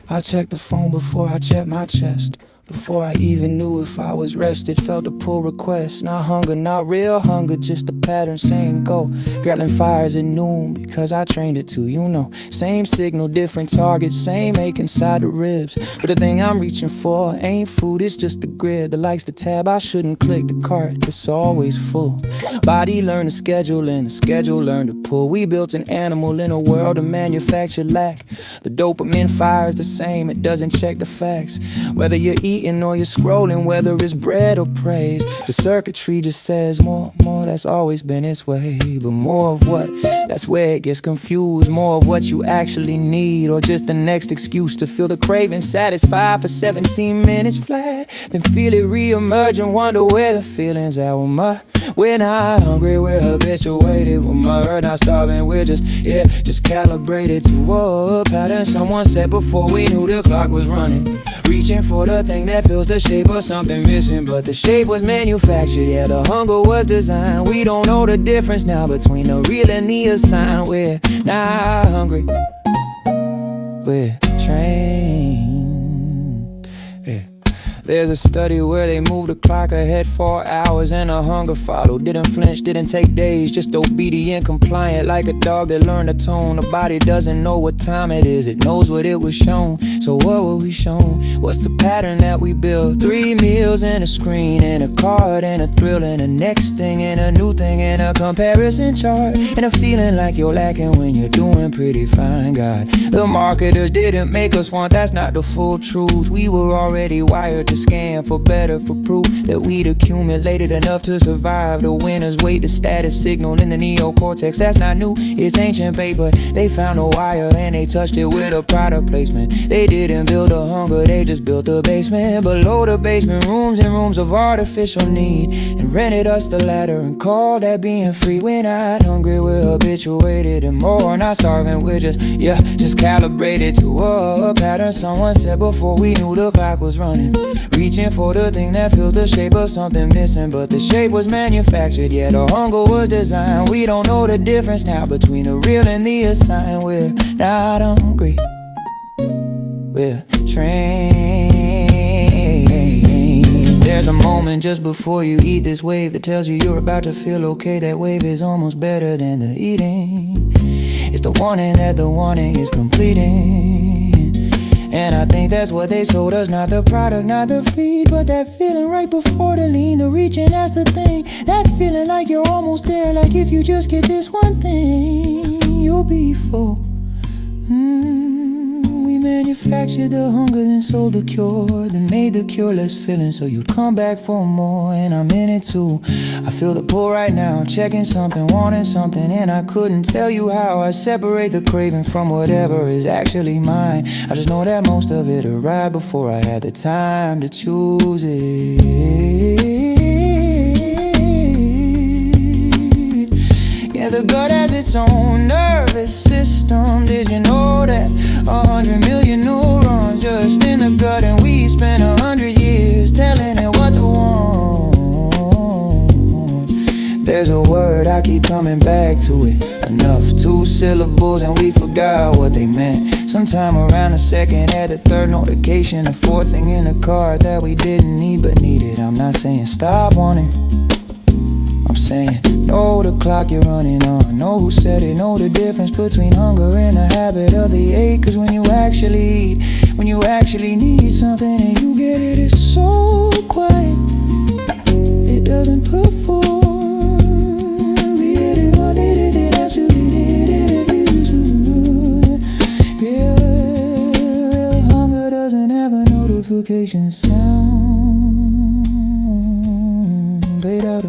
I checked the phone before I checked my chest. Before I even knew if I was rested, felt a pull request. Not hunger, not real hunger, just a pattern saying go. Ghrelin fires at noon because I trained it to, you know. Same signal, different target, same ache inside the ribs. But the thing I'm reaching for ain't food, it's just the grid that likes the tab. I shouldn't click the cart, it's always full. Body learned to schedule and the schedule learned to pull. We built an animal in a world of manufactured lack. The dopamine fire is the same, it doesn't check the facts. Whether you're eating or you're scrolling, whether it's bread or praise, the circuitry just says more, that's always been its way. But more of what? That's where it gets confused. More of what you actually need, or just the next excuse to feel the craving satisfied for 17 minutes flat, then feel it re-emerge and wonder where the feeling's at. We're not hungry, we're habituated. We're not starving, we're just calibrated to a pattern someone set before we knew the clock was running. Reaching for the thing that fills the shape of something missing, but the shape was manufactured, yeah, the hunger was designed. We don't know the difference now between the real and the assigned. We're not hungry, we're trained. There's a study where they moved the clock ahead 4 hours and a hunger followed. Didn't flinch, didn't take days, just obedient, compliant, like a dog that learned a tone. The body doesn't know what time it is, it knows what it was shown. So what were we shown? What's the pattern that we built? 3 meals and a screen and a card and a thrill and a next thing and a new thing and a comparison chart and a feeling like you're lacking when you're doing pretty fine. God, the marketers didn't make us want, that's not the full truth. We were already wired to scan for better, for proof that we'd accumulated enough to survive. The winners wait, the status signal in the neocortex, that's not new, it's ancient paper. They found a wire and they touched it with a product placement. They didn't build a hunger, they just built a basement. Below the basement, rooms and rooms of artificial need, and rented us the ladder and called that being free. We're not hungry, we're habituated, and more not starving, we're just calibrated to a pattern someone said before we knew the clock was running. Reaching for the thing that fills the shape of something missing, but the shape was manufactured, yeah, the hunger was designed. We don't know the difference now between the real and the assigned. We're not hungry, we're trained. There's a moment just before you eat this wave that tells you you're about to feel okay. That wave is almost better than the eating. It's the wanting that the wanting is completing. And I think that's what they sold us, not the product, not the feed, but that feeling right before the lean, the reaching, that's the thing. That feeling like you're almost there, like if you just get this one thing, you'll be full. We manufactured the hunger, then sold the cure, then made the cure less filling, so you'd come back for more, and I'm in it too. I feel the pull right now, checking something, wanting something, and I couldn't tell you how I separate the craving from whatever is actually mine. I just know that most of it arrived before I had the time to choose it. Yeah, the gut has its own nervous system. Did you know that 100 million neurons just in the gut, and we spent 100 years telling it what to want? There's a word, I keep coming back to it. Enough, 2 syllables and we forgot what they meant. Sometime around the second, add the third notification, the 4th thing in the card that we didn't need but needed. I'm not saying stop wanting, I'm saying know the clock you're running on. Know who said it, know the difference between hunger and the habit of the ache. Cause when you actually eat, when you actually need something and you get it, it's so quiet, it doesn't perform. Real hunger doesn't have a notification sound. Played out